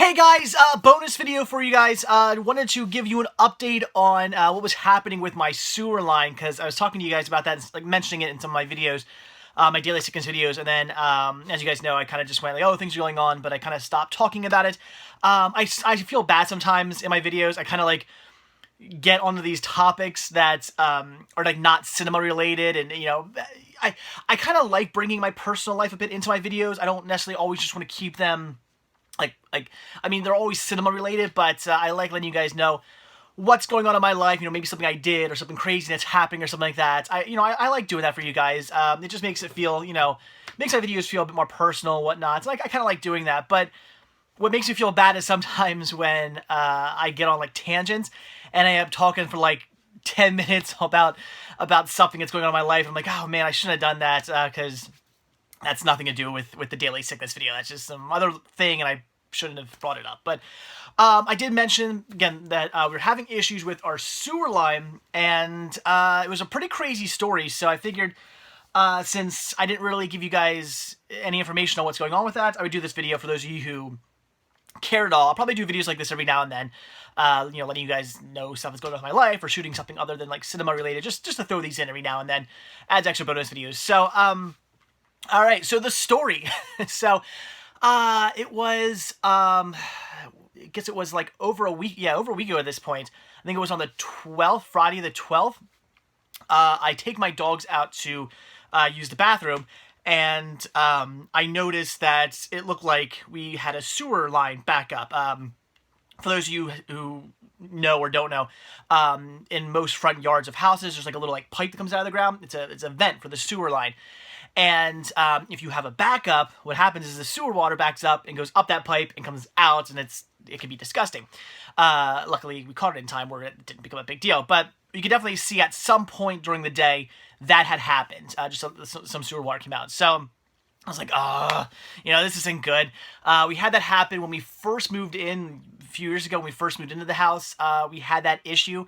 Hey guys, bonus video for you guys. I wanted to give you an update on what was happening with my sewer line, because I was talking to you guys about that, like mentioning it in some of my videos, my daily sickness videos, and then, as you guys know, I kind of just went like, oh, things are going on, but I kind of stopped talking about it. I feel bad sometimes in my videos. I kind of like get onto these topics that are like not cinema related, and I kind of like bringing my personal life a bit into my videos. I don't necessarily always just want to keep them I mean, they're always cinema related, but I like letting you guys know what's going on in my life. Maybe something I did or something crazy that's happening or something like that. I like doing that for you guys. It just makes it feel, makes my videos feel a bit more personal, whatnot. So, I kind of like doing that. But what makes me feel bad is sometimes when I get on like tangents and I am talking for like 10 minutes about something that's going on in my life. I'm like, oh man, I shouldn't have done that because that's nothing to do with the daily sickness video. That's just some other thing, and I shouldn't have brought it up. But I did mention, again, that we were having issues with our sewer line, and it was a pretty crazy story, so I figured since I didn't really give you guys any information on what's going on with that, I would do this video for those of you who care at all. I'll probably do videos like this every now and then, letting you guys know stuff that's going on with my life, or shooting something other than like cinema related, just to throw these in every now and then as extra bonus videos. So, all right, so the story. So, it was, I guess it was like over a week ago at this point. I think it was on the 12th, Friday the 12th. I take my dogs out to use the bathroom, and I noticed that it looked like we had a sewer line back up. For those of you who know or don't know, in most front yards of houses, there's like a little like pipe that comes out of the ground. It's a vent for the sewer line. And if you have a backup, what happens is the sewer water backs up and goes up that pipe and comes out, and it can be disgusting. Luckily, we caught it in time where it didn't become a big deal. But you could definitely see at some point during the day that had happened. Just some sewer water came out. So I was like, this isn't good. We had that happen when we first moved in a few years ago. When we first moved into the house, we had that issue.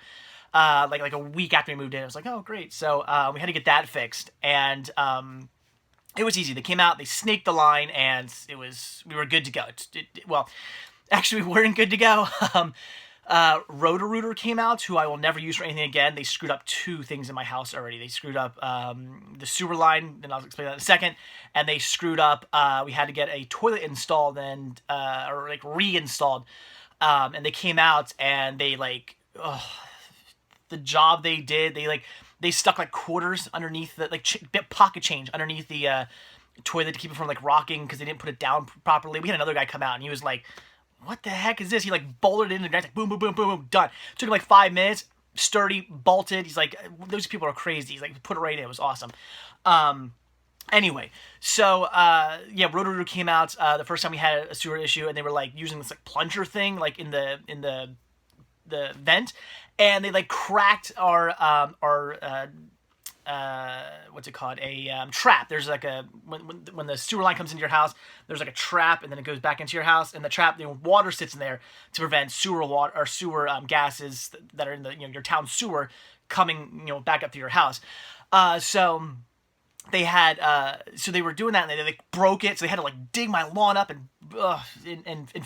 Like a week after we moved in. I was like, oh, great. So we had to get that fixed. And it was easy. They came out, they snaked the line, and we were good to go. Well, actually, we weren't good to go. Roto-Rooter came out, who I will never use for anything again. They screwed up two things in my house already. They screwed up the sewer line, and I'll explain that in a second. And they screwed up, we had to get a toilet installed or reinstalled. And they came out, and they the job they did, they stuck like quarters underneath the pocket change underneath the toilet to keep it from like rocking, because they didn't put it down properly. We had another guy come out, and he was like, what the heck is this? He like bolted it in, and the guy's like, boom, boom, boom, boom, boom, done. It took him like 5 minutes, sturdy, bolted. He's like, those people are crazy. He's like, put it right in. It was awesome. Anyway, so Roto-Rooter came out the first time we had a sewer issue, and they were like using this like plunger thing like in the vent, and they like cracked our what's it called, a trap. There's like when the sewer line comes into your house, there's like a trap, and then it goes back into your house, and the trap, water sits in there to prevent sewer water or sewer gases that are in the your town sewer coming back up to your house. So they had so they were doing that, and they like broke it, so they had to like dig my lawn up and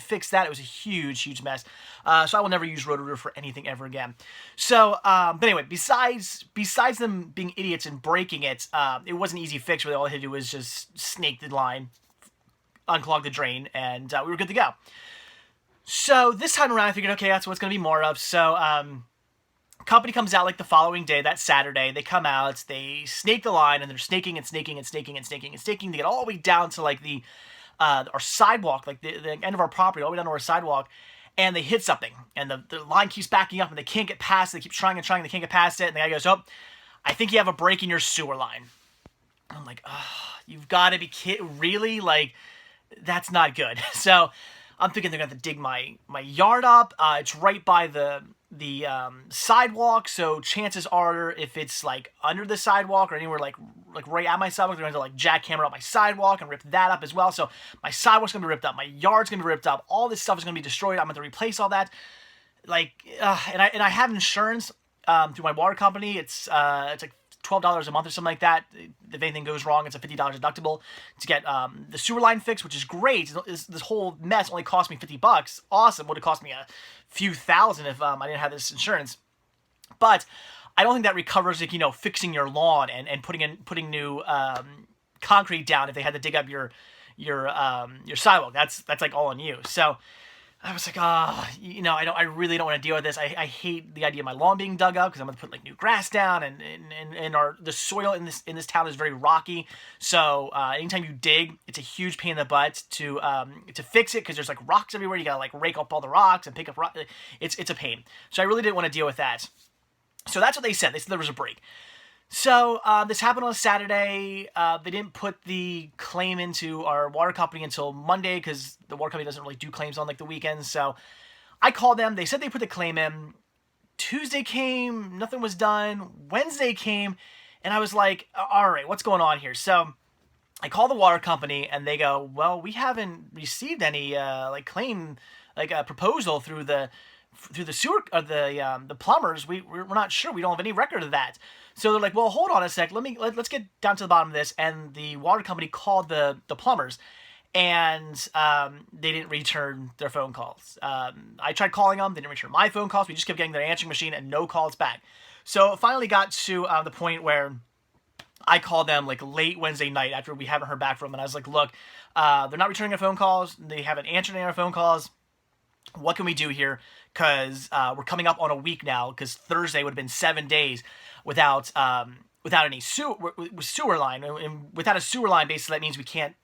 fix that. It was a huge mess. So I will never use Roto-Rooter for anything ever again. So but anyway, besides them being idiots and breaking it, it was an easy fix where all they had to do was just snake the line, unclog the drain, and we were good to go. So this time around, I figured, okay, that's what it's going to be more of. So company comes out like the following day, that Saturday. They come out, they snake the line, and they're snaking and snaking and snaking and snaking and snaking. They get all the way down to like our sidewalk, like the end of our property, all the way down to our sidewalk, and they hit something, and the line keeps backing up, and they can't get past it. They keep trying and trying, they can't get past it, and the guy goes, oh, I think you have a break in your sewer line. I'm like, oh, you've got to be kidding, really? Like, that's not good. So I'm thinking they're going to have to dig my yard up. It's right by the sidewalk, so chances are, if it's like under the sidewalk or anywhere like right at my sidewalk, they're going to like jackhammer up my sidewalk and rip that up as well. So my sidewalk's going to be ripped up, my yard's going to be ripped up, all this stuff is going to be destroyed. I'm going to replace all that. And I have insurance through my water company. It's like $12 a month or something like that. If anything goes wrong, it's a $50 deductible to get the sewer line fixed, which is great. This whole mess only cost me $50. Awesome. Would have cost me a few thousand if I didn't have this insurance. But I don't think that recovers, like, fixing your lawn and putting new concrete down if they had to dig up your sidewalk. That's like all on you. So I was like, I really don't want to deal with this. I hate the idea of my lawn being dug up because I'm going to put like new grass down, and the soil in this town is very rocky. So anytime you dig, it's a huge pain in the butt to fix it because there's like rocks everywhere. You got to like rake up all the rocks and pick up rock. It's a pain. So I really didn't want to deal with that. So that's what they said. They said there was a break. So this happened on a Saturday. They didn't put the claim into our water company until Monday because the water company doesn't really do claims on like the weekends. So I called them. They said they put the claim in. Tuesday came. Nothing was done. Wednesday came. And I was like, all right, what's going on here? So I call the water company and they go, well, we haven't received any claim, proposal through the sewer, the plumbers. We're not sure. We don't have any record of that. So they're like, well, hold on a sec. Let's get down to the bottom of this. And the water company called the plumbers, and they didn't return their phone calls. I tried calling them. They didn't return my phone calls. We just kept getting their answering machine and no calls back. So it finally got to the point where I called them like late Wednesday night after we haven't heard back from them. And I was like, look, they're not returning our phone calls. They haven't answered any of our phone calls. What can we do here? Because we're coming up on a week now, because Thursday would have been 7 days without any sewer line. And without a sewer line, basically, that means we can't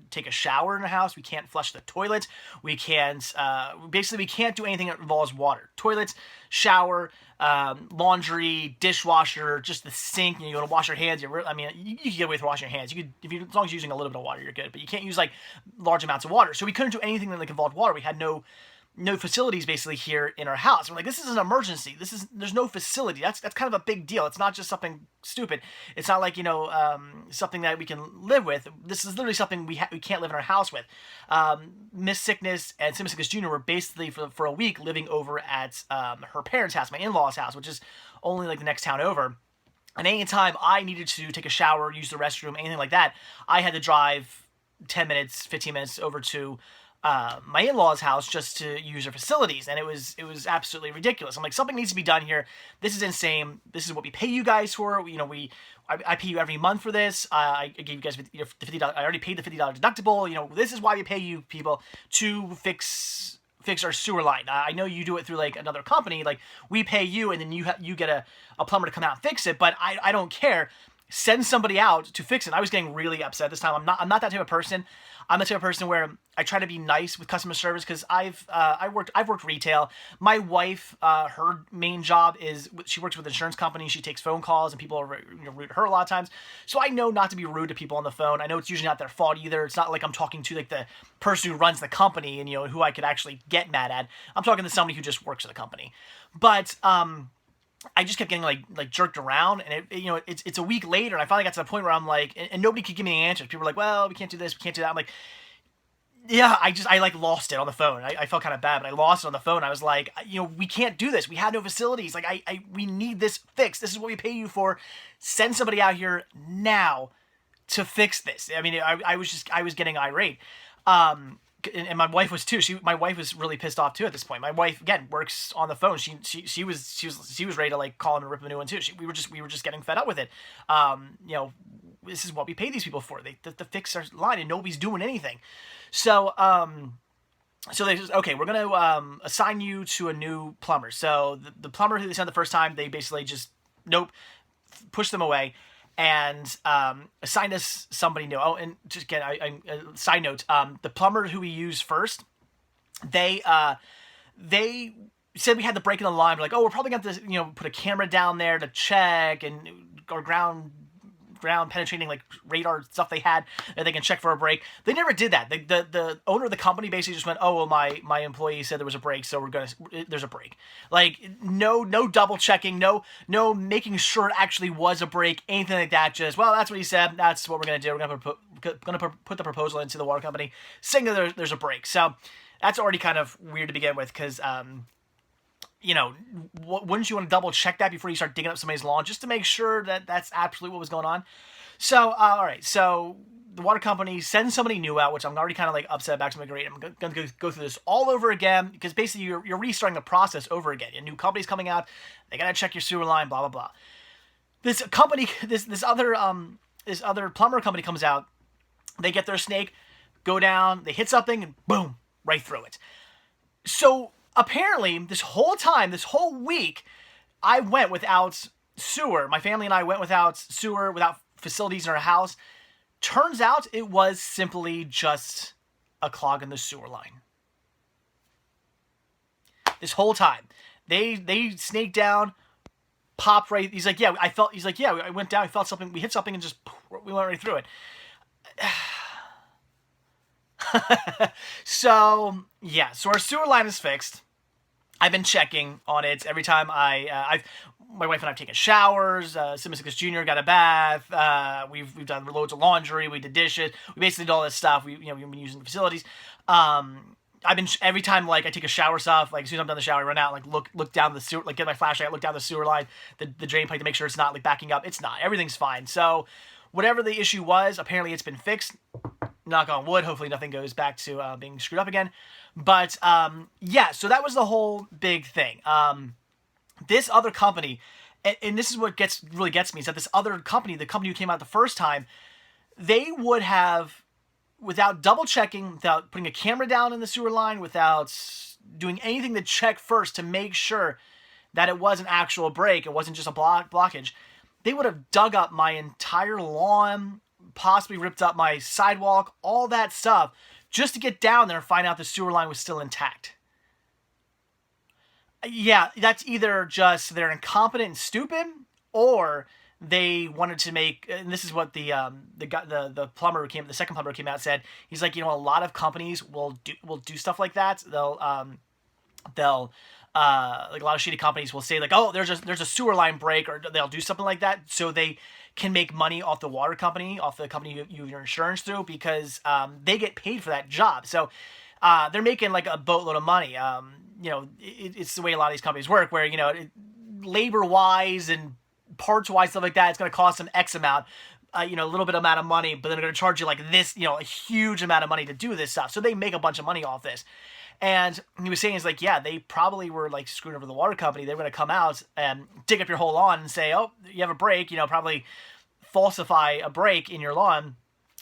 take a shower in the house. We can't flush the toilet. We can't, we can't do anything that involves water. Toilets, shower, laundry, dishwasher, just the sink. You want to wash your hands. You can get away with washing your hands. As long as you're using a little bit of water, you're good. But you can't use like large amounts of water. So we couldn't do anything that involved water. We had no facilities basically here in our house. We're like, this is an emergency. There's no facility. That's kind of a big deal. It's not just something stupid. It's not like, something that we can live with. This is literally something we can't live in our house with. Miss Sickness and Sim Sickness Jr. were basically for a week living over at her parents' house, my in-laws' house, which is only like the next town over. And any time I needed to take a shower, use the restroom, anything like that, I had to drive 10 minutes, 15 minutes over to my in-laws' house just to use their facilities, and it was absolutely ridiculous. I'm like, something needs to be done here. This is insane. This is what we pay you guys for. I pay you every month for this. I gave you guys the $50. I already paid the $50 deductible. This is why we pay you people to fix our sewer line. I know you do it through like another company. Like, we pay you, and then you get a plumber to come out and fix it. But I don't care. Send somebody out to fix it. I was getting really upset this time. I'm not that type of person. I'm the type of person where I try to be nice with customer service because I've worked retail. My wife, her main job is she works with an insurance company. She takes phone calls and people are rude to her a lot of times. So I know not to be rude to people on the phone. I know it's usually not their fault either. It's not like I'm talking to like the person who runs the company and who I could actually get mad at. I'm talking to somebody who just works at the company. But I just kept getting like jerked around, and it's a week later, and I finally got to the point where I'm like, and nobody could give me any answers. People were like, well, we can't do this, we can't do that. I'm like, yeah, I like lost it on the phone. I felt kind of bad, but I lost it on the phone. I was like, we can't do this. We have no facilities. Like, we need this fixed. This is what we pay you for. Send somebody out here now to fix this. I mean, I was getting irate. And my wife was too. My wife was really pissed off too at this point. My wife again works on the phone. She was ready to like call him and rip a new one too. We were just getting fed up with it. This is what we pay these people for. They to fix our line, and nobody's doing anything. So they said, okay, we're gonna assign you to a new plumber. So the plumber who they sent the first time, they basically just pushed them away. And assigned us somebody new. Oh, and just again, side note, the plumber who we used first, they said we had the break in the line. We're like, oh, we're probably going to have to, put a camera down there to check, and our ground penetrating like radar stuff they had that they can check for a break. They never did that. The owner of the company basically just went, oh, well, my employee said there was a break, so there's a break. Like, no double checking, no making sure it actually was a break, anything like that. Just, well, that's what he said. That's what we're gonna do. We're gonna put the proposal into the water company, saying that there's a break. So that's already kind of weird to begin with, because wouldn't you want to double check that before you start digging up somebody's lawn just to make sure that that's absolutely what was going on? So, all right. So the water company sends somebody new out, which I'm already kind of like upset about. So I'm like, great. I'm going to go through this all over again because basically you're restarting the process over again. A new company's coming out. They got to check your sewer line, blah, blah, blah. This company, this other plumber company comes out. They get their snake, go down, they hit something, and boom, right through it. So apparently, this whole week, I went without sewer. My family and I went without sewer, without facilities in our house. Turns out it was simply just a clog in the sewer line. This whole time. They snaked down, popped right. He's like, I went down, I felt something, we hit something, and just, we went right through it. So our sewer line is fixed. I've been checking on it every time my wife and I have taken showers. Simmons Jr. got a bath. We've done loads of laundry. We did dishes. We basically did all this stuff. We've been using the facilities. I've been every time like I take a shower stuff, like as soon as I'm done the shower, I run out, like look down the sewer, like get my flashlight, look down the sewer line, the drain pipe to make sure it's not like backing up. It's not. Everything's fine. So whatever the issue was, apparently it's been fixed. Knock on wood. Hopefully nothing goes back to being screwed up again. But so that was the whole big thing. This other company, and this is what really gets me, is that this other company, the company who came out the first time, they would have, without double checking, without putting a camera down in the sewer line, without doing anything to check first to make sure that it was an actual break, it wasn't just a blockage, they would have dug up my entire lawn, possibly ripped up my sidewalk, all that stuff, just to get down there and find out the sewer line was still intact. Yeah, that's either just they're incompetent and stupid, or they wanted to make. And this is what the plumber who came, the second plumber who came out said. He's like, a lot of companies will do stuff like that. They'll like a lot of shitty companies will say like, oh, there's a sewer line break, or they'll do something like that so they can make money off the water company, off the company you have your insurance through, because they get paid for that job. So they're making like a boatload of money. It's the way a lot of these companies work, where labor-wise and parts-wise, stuff like that, it's going to cost them X amount, a little bit amount of money, but then they're going to charge you like this, a huge amount of money to do this stuff. So they make a bunch of money off this. And he was saying, they probably were like screwing over the water company. They were going to come out and dig up your whole lawn and say, oh, you have a break, probably falsify a break in your lawn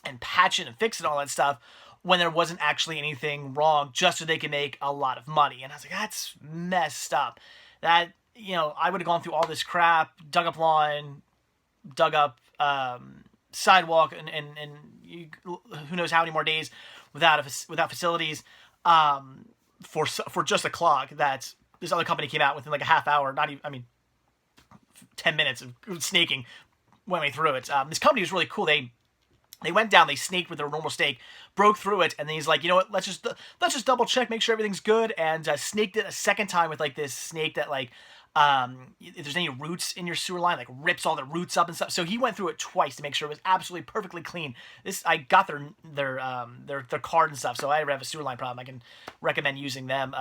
and patch it and fix it, all that stuff, when there wasn't actually anything wrong, just so they can make a lot of money. And I was like, that's messed up. That, I would have gone through all this crap, dug up lawn, dug up sidewalk, and who knows how many more days without facilities, for just a clog that this other company came out within like a half hour, 10 minutes of snaking, went way through it. This company was really cool. They went down, they snaked with their normal snake, broke through it, and then he's like, you know what, let's just double check, make sure everything's good, and snaked it a second time with like this snake that like, if there's any roots in your sewer line, like rips all the roots up and stuff. So he went through it twice to make sure it was absolutely perfectly clean. I got their card and stuff, so I ever have a sewer line problem, I can recommend using them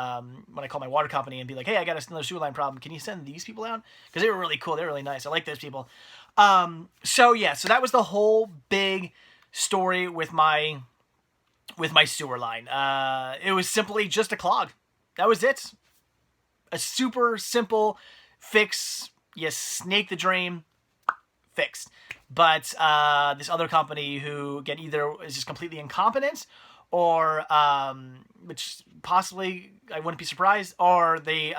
when I call my water company and be like, hey, I got another sewer line problem. Can you send these people out? Because they were really cool. They were really nice. I like those people. So that was the whole big story with my sewer line. It was simply just a clog. That was it. A super simple fix. You snake the drain, fixed. But this other company who, again, either is just completely incompetent, or which possibly I wouldn't be surprised, or they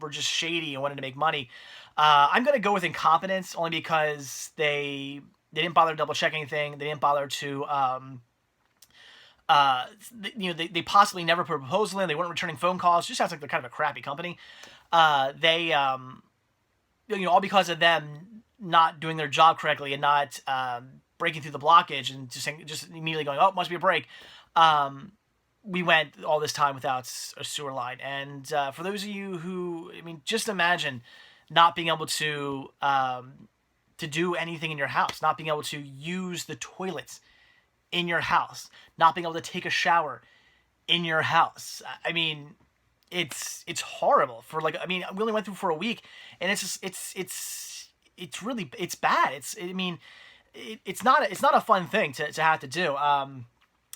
were just shady and wanted to make money. I'm gonna go with incompetence, only because they didn't bother to double check anything. They didn't bother to they possibly never put a proposal in. They weren't returning phone calls. It just sounds like they're kind of a crappy company. They all because of them not doing their job correctly and not breaking through the blockage and just immediately going, oh, it must be a break. We went all this time without a sewer line. And for those of you who, just imagine not being able to do anything in your house, not being able to use the toilets in your house, not being able to take a shower in your house. it's horrible for like, I mean, we only went through for a week, and it's just it's really, it's bad. I mean, it's not a fun thing to have to do.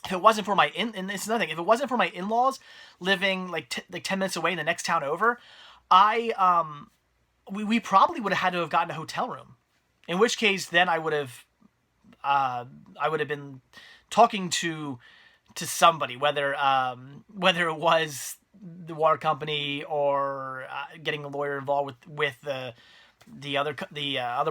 If it wasn't for my and it's nothing. If it wasn't for my in-laws living like 10 minutes away in the next town over, we probably would have had to have gotten a hotel room. In which case, then I would have been talking to somebody, whether it was the water company or getting a lawyer involved with the other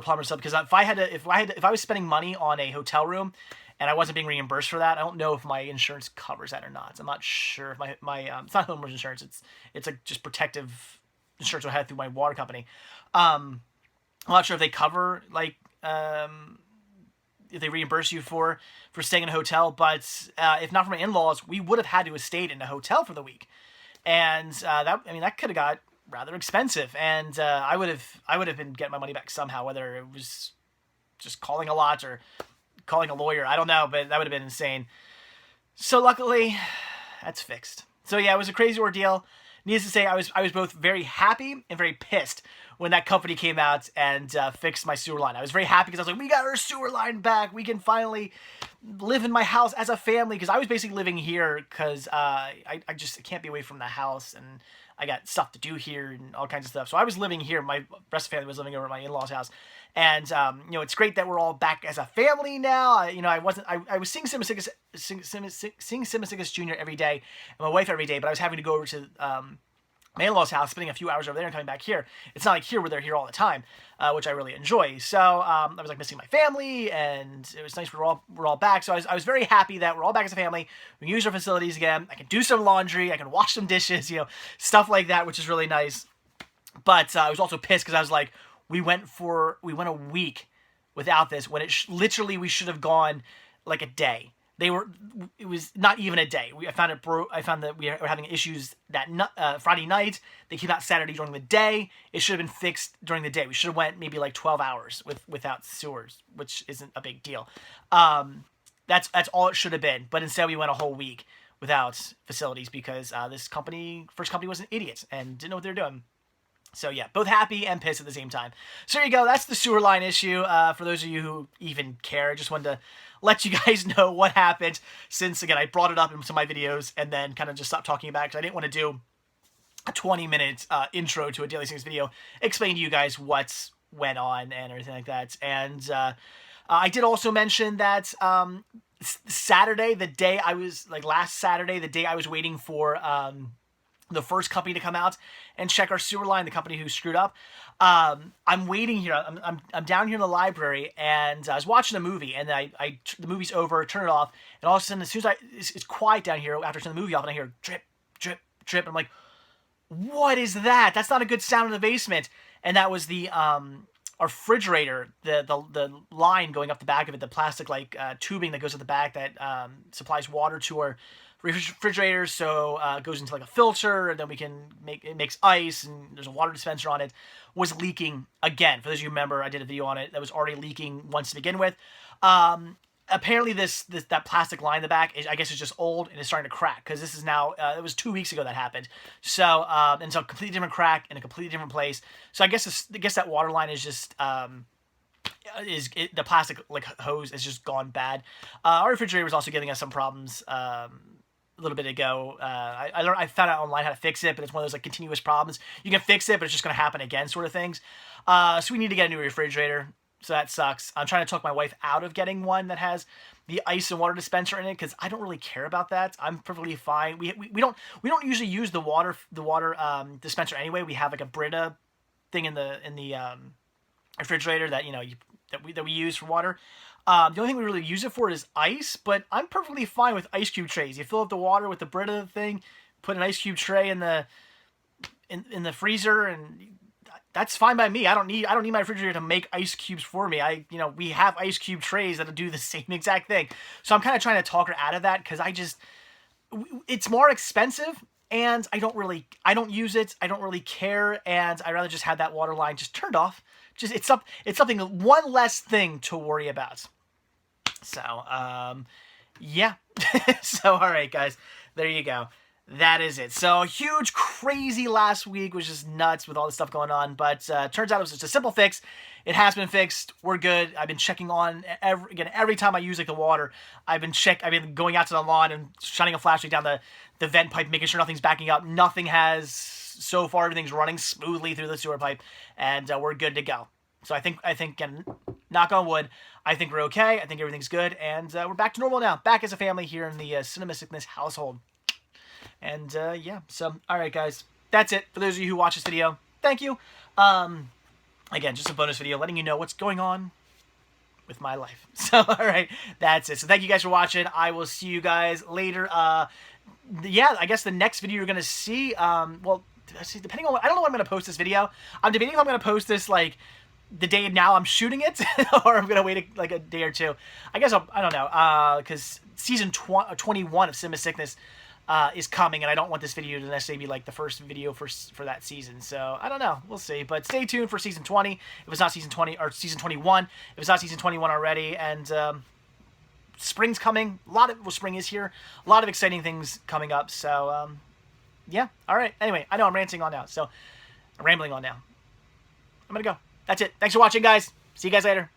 plumber stuff. Because if I was spending money on a hotel room and I wasn't being reimbursed for that, I don't know if my insurance covers that or not. I'm not sure if my it's not homeowners insurance. It's like just protective insurance I had through my water company. I'm not sure if they cover like if they reimburse you for staying in a hotel, but if not for my in-laws, we would have had to have stayed in a hotel for the week, and that could have got rather expensive, and I would have been getting my money back somehow, whether it was just calling a lot or calling a lawyer. I don't know, but that would have been insane. So luckily, that's fixed. So yeah, it was a crazy ordeal. Needless to say, I was both very happy and very pissed when that company came out and fixed my sewer line. I was very happy because I was like, we got our sewer line back. We can finally live in my house as a family, because I was basically living here because I can't be away from the house, and I got stuff to do here and all kinds of stuff. So I was living here. My rest of the family was living over at my in-laws' house. And, it's great that we're all back as a family now. I was seeing Simasigus Jr. every day, and my wife every day, but I was having to go over to my in-laws' house, spending a few hours over there and coming back here. It's not like here where they're here all the time, which I really enjoy. So I was like missing my family, and it was nice we're all back. So I was very happy that we're all back as a family. We can use our facilities again. I can do some laundry. I can wash some dishes, stuff like that, which is really nice. But I was also pissed because I was like, we went a week without this when literally we should have gone like a day. It was not even a day. I found that we were having issues that Friday night. They came out Saturday during the day. It should have been fixed during the day. We should have went maybe like 12 hours without sewers, which isn't a big deal. That's all it should have been. But instead we went a whole week without facilities because this first company was an idiot and didn't know what they were doing. So yeah, both happy and pissed at the same time. So there you go. That's the sewer line issue. For those of you who even care, I just wanted to let you guys know what happened, since, again, I brought it up in some of my videos and then kind of just stopped talking about it because I didn't want to do a 20-minute intro to a Daily Things video, explain to you guys what went on and everything like that. And I did also mention that Saturday, last Saturday, the day I was waiting for the first company to come out and check our sewer line, the company who screwed up. I'm waiting here. I'm down here in the library, and I was watching a movie, and the movie's over, turn it off, and all of a sudden, as soon as it's quiet down here after turning the movie off, and I hear drip, drip, drip, and I'm like, what is that? That's not a good sound in the basement. And that was the our refrigerator, the line going up the back of it, the plastic tubing that goes at the back that supplies water to our refrigerators, so it goes into like a filter, and then it makes ice, and there's a water dispenser on it, was leaking again. For those of you who remember, I did a video on it that was already leaking once to begin with. Apparently that plastic line in the back I guess is just old and it's starting to crack, because this is now it was 2 weeks ago that happened. So and so a completely different crack in a completely different place. So I guess that water line is just the plastic hose has just gone bad. Our refrigerator was also giving us some problems a little bit ago. I found out online how to fix it, but it's one of those continuous problems. You can fix it, but it's just going to happen again, sort of things. So we need to get a new refrigerator. So that sucks. I'm trying to talk my wife out of getting one that has the ice and water dispenser in it, because I don't really care about that. I'm perfectly fine. We don't usually use the water dispenser anyway. We have a Brita thing in the refrigerator that we use for water. The only thing we really use it for is ice, but I'm perfectly fine with ice cube trays. You fill up the water with the Brita thing, put an ice cube tray in the freezer, and that's fine by me. I don't need my refrigerator to make ice cubes for me. We have ice cube trays that do the same exact thing. So I'm kind of trying to talk her out of that, because it's more expensive, and I don't use it. I don't really care, and I'd rather just have that water line just turned off. It's something, one less thing to worry about. So, yeah. So, all right, guys, there you go. that is it. So huge, crazy last week was just nuts with all the stuff going on. But turns out it was just a simple fix. It has been fixed. We're good. I've been checking on every time I use like the water. I've been going out to the lawn and shining a flashlight down the vent pipe, making sure nothing's backing up. Nothing has so far. Everything's running smoothly through the sewer pipe, and we're good to go. So I think again, knock on wood, I think we're okay. I think everything's good, and we're back to normal now. Back as a family here in the Cinema Sickness household. And yeah, so all right, guys, that's it for those of you who watch this video. Thank you. Again, just a bonus video letting you know what's going on with my life. So all right, that's it. So thank you guys for watching. I will see you guys later. Yeah, I guess the next video you're gonna see. Well, depending on I don't know when I'm gonna post this video. I'm debating if I'm gonna post this like the day now I'm shooting it, or I'm gonna wait like a day or two. I guess I don't know, because season 21 of Cinema Sickness is coming, and I don't want this video to necessarily be like the first video for that season. So I don't know, we'll see. But stay tuned for season 20 if it's not season 20, or season 21 if it's not season 21 already. And spring's coming. Spring is here. A lot of exciting things coming up. So yeah, all right. Anyway, I know I'm ranting on now, so I'm rambling on now. I'm gonna go. That's it. Thanks for watching, guys. See you guys later.